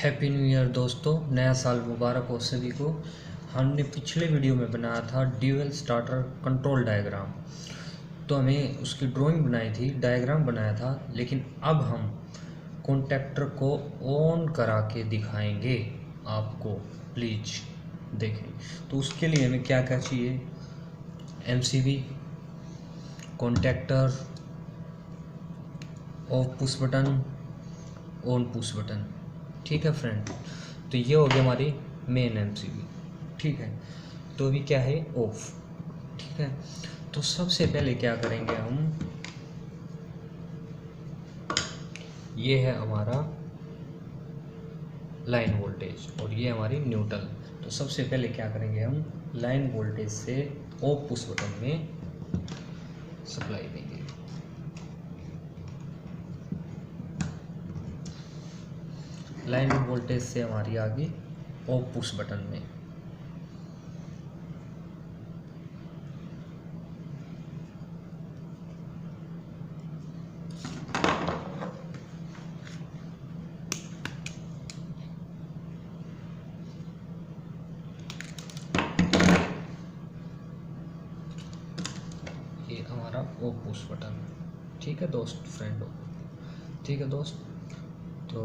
Happy new year दोस्तों, नया साल मुबारक हो सभी को। हमने पिछले वीडियो में बनाया था ड्यूअल स्टार्टर कंट्रोल डायग्राम। तो हमें उसकी ड्राइंग बनाई थी, डायग्राम बनाया था, लेकिन अब हम कॉन्टैक्टर को ऑन करा के दिखाएंगे आपको। प्लीज़ देखें। तो उसके लिए हमें क्या क्या चाहिए? MCB, contactor, of push button, on push button. ठीक है फ्रेंड, तो ये हो गई हमारी मेन एमसीबी। ठीक है, तो अभी क्या है? ऑफ। ठीक है, तो सबसे पहले क्या करेंगे हम, ये है हमारा लाइन वोल्टेज और ये हमारी न्यूट्रल। तो सबसे पहले क्या करेंगे हम, लाइन वोल्टेज से ऑफ पुश बटन में सप्लाई देंगे। लाइन वोल्टेज से हमारी आ गई ऑफ पुश बटन में। ये हमारा ऑफ पुश बटन। ठीक है दोस्त, फ्रेंड। ठीक है दोस्त, तो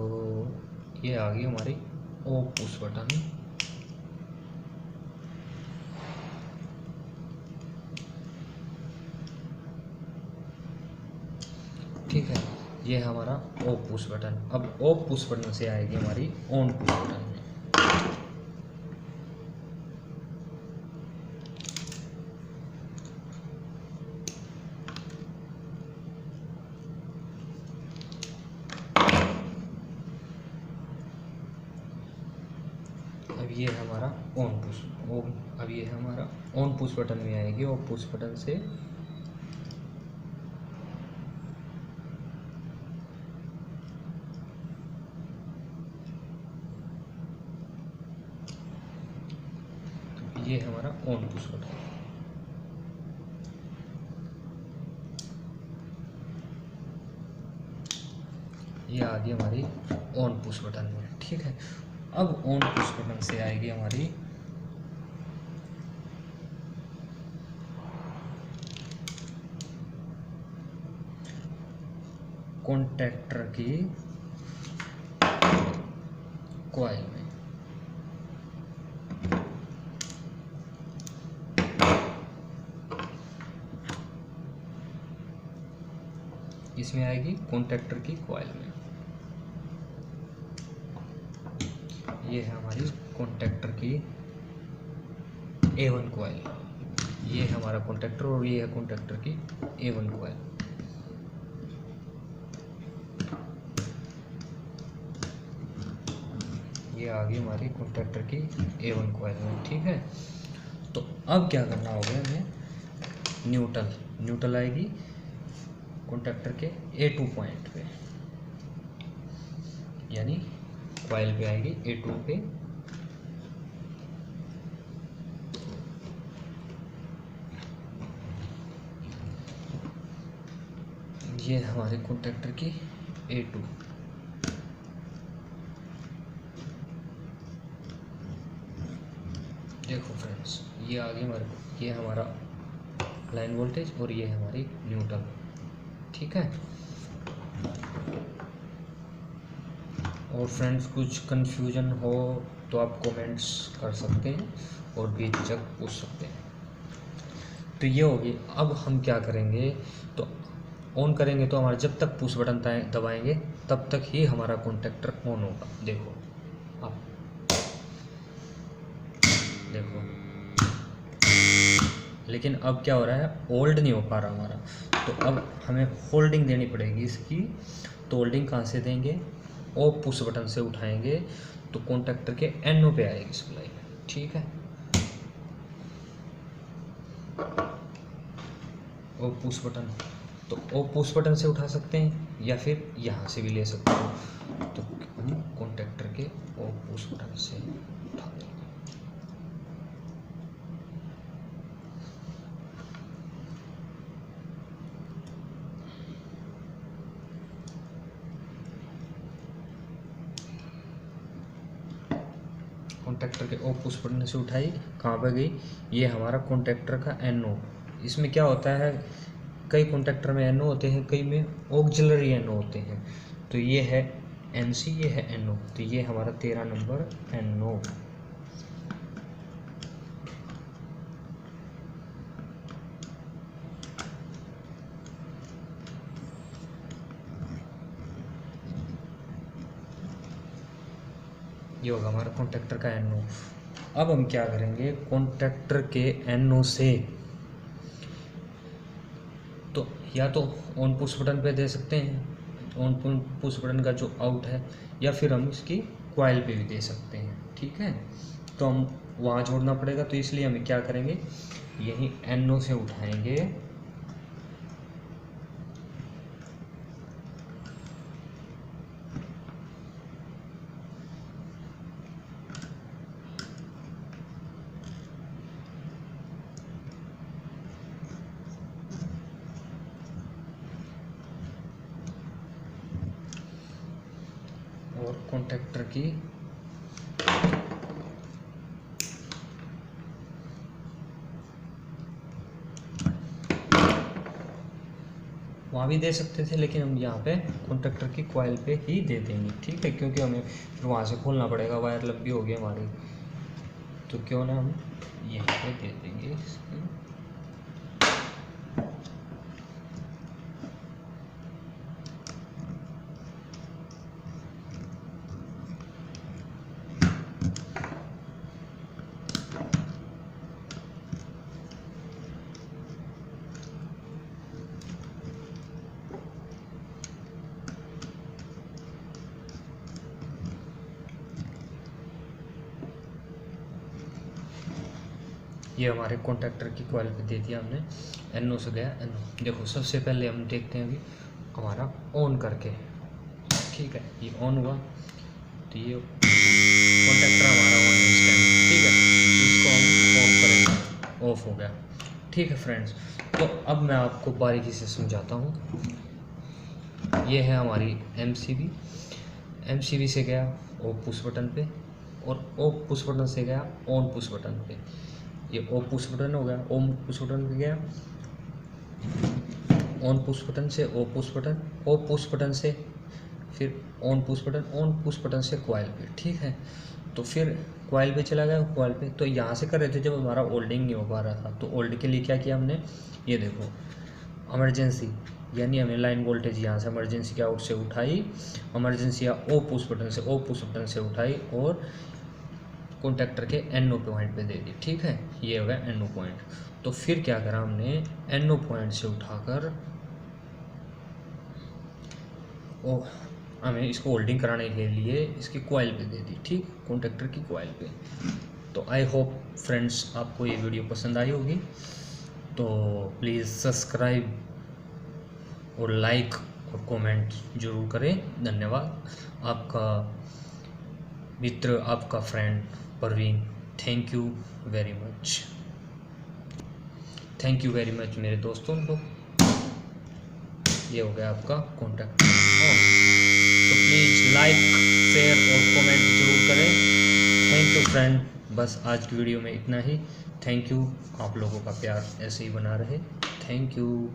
ये आ गई हमारी ऑफ पुश बटन। ठीक है, ये हमारा ऑफ पुश बटन। अब ऑफ पुश बटन से आएगी हमारी ऑन पुश बटन में। अब ये है हमारा ऑन पुश। अब ये है हमारा ऑन पुश बटन में आएगी। ऑफ पुश बटन से ये है हमारा ऑन पुश बटन। ये आ गई हमारी ऑन पुश बटन में। ठीक है, अब ऑन पुश बटन से आएगी हमारी कॉन्टैक्टर की कॉइल में। इसमें आएगी कॉन्टैक्टर की कॉइल में। ये है हमारी कॉन्टैक्टर की A1 कॉइल। ये है हमारा कॉन्टैक्टर और ये है कॉन्टैक्टर की A1 कॉइल। ये आ गई हमारी कॉन्टैक्टर की A1 कॉइल में। ठीक है, तो अब क्या करना होगा हमें, न्यूट्रल आएगी कॉन्टैक्टर के A2 पॉइंट पे, यानी कॉइल पे आएगी A2 पे। ये हमारे कॉन्टैक्टर की A2। देखो फ्रेंड्स, ये आ गई हमारे, ये हमारा लाइन वोल्टेज और ये है हमारी न्यूट्रल। ठीक है, और फ्रेंड्स कुछ कन्फ्यूजन हो तो आप कमेंट्स कर सकते हैं और बेझिझक पूछ सकते हैं। तो ये होगी। अब हम क्या करेंगे, तो ऑन करेंगे तो हमारा जब तक पुश बटन दबाएंगे तब तक ही हमारा कॉन्टैक्टर ऑन होगा। देखो आप देखो, लेकिन अब क्या हो रहा है, होल्ड नहीं हो पा रहा हमारा। तो अब हमें होल्डिंग देनी पड़ेगी इसकी। तो होल्डिंग कहाँ से देंगे? ऑफ पुश बटन से उठाएंगे तो कॉन्टैक्टर के एनओ पे आएगी सप्लाई। ठीक है, ऑफ पुश बटन, तो ऑफ पुश बटन से उठा सकते हैं या फिर यहाँ से भी ले सकते हो। तो हम कॉन्टैक्टर के ऑफ पुश बटन से उठा देंगे। कॉन्टैक्टर के ओ पुश बटन से उठाई, कहाँ पे गई, ये हमारा कॉन्टैक्टर का NO। इसमें क्या होता है, कई कॉन्टैक्टर में NO होते हैं, कई में ऑक्सिलरी NO होते हैं। तो ये है NC, ये है NO, तो ये हमारा 13 नंबर NO। ये होगा हमारा कॉन्टैक्टर का NO। अब हम क्या करेंगे, कॉन्टैक्टर के NO से तो या तो ऑन पुश बटन पे दे सकते हैं, ऑन पुश बटन का जो आउट है, या फिर हम इसकी कॉइल पे भी दे सकते हैं। ठीक है, तो हम वहाँ जोड़ना पड़ेगा, तो इसलिए हमें क्या करेंगे, यही NO से उठाएंगे और कॉन्टैक्टर की वहाँ भी दे सकते थे, लेकिन हम यहाँ पे कॉन्टैक्टर की कॉइल पे ही दे देंगे। ठीक है, क्योंकि हमें फिर वहाँ से खोलना पड़ेगा, वायर लंबी होगी हमारी, तो क्यों ना हम यहीं पे दे देंगे इसकी। ये हमारे कॉन्टैक्टर की कॉइल पे दे दिया हमने, NO से गया NO। देखो सबसे पहले हम देखते हैं अभी हमारा ऑन करके। ठीक है, ये ऑन हुआ, तो ये कॉन्टैक्टर हमारा ऑन है इस टाइम। ठीक है, इसको हम ऑफ करेंगे, ऑफ हो गया। ठीक है फ्रेंड्स, तो अब मैं आपको बारीकी से समझाता हूँ। ये है हमारी MCB से गया ऑफ पुश बटन पे, और ऑफ पुश बटन से गया ऑन पुश बटन पे। ये ऑफ पुश बटन हो गया, ऑन पुश बटन पे गया, ऑन पुश बटन से of push button, of push button से फिर on push button, on push button से कॉइल पे। ठीक है, तो फिर कॉइल पे चला गया, कॉइल पे तो यहाँ से कर रहे थे जब हमारा ओल्डिंग नहीं हो पा रहा था, तो ओल्ड के लिए क्या किया हमने, ये देखो इमरजेंसी, यानी हमें लाइन वोल्टेज यहाँ से इमरजेंसी के आउट से उठाई, इमरजेंसी या ओ पुश बटन से, ओ पुश बटन से उठाई और कॉन्टैक्टर के NO पॉइंट पे दे दी। ठीक है, ये हो गया NO पॉइंट। तो फिर क्या करा हमने, NO पॉइंट से उठाकर ओ हमें इसको होल्डिंग कराने के लिए इसकी कॉइल पे दे दी। ठीक, कॉन्टैक्टर की कॉइल पे। तो आई होप फ्रेंड्स आपको ये वीडियो पसंद आई होगी, तो प्लीज़ सब्सक्राइब और लाइक और कमेंट ज़रूर करें। धन्यवाद। आपका मित्र, आपका friend Parveen. Thank you very much, thank you very much मेरे दोस्तों लोग। ये हो गया आपका कॉन्टैक्ट। तो प्लीज़ लाइक, शेयर और कमेंट जरूर करें। थैंक यू फ्रेंड, बस आज की वीडियो में इतना ही। थैंक यू, आप लोगों का प्यार ऐसे ही बना रहे। Thank you.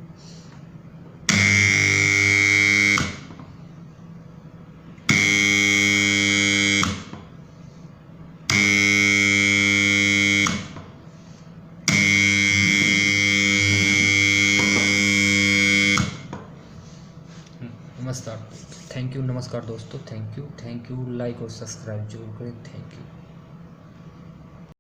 नमस्कार, थैंक यू, नमस्कार दोस्तों, थैंक यू, लाइक और सब्सक्राइब जरूर करें। Thank you.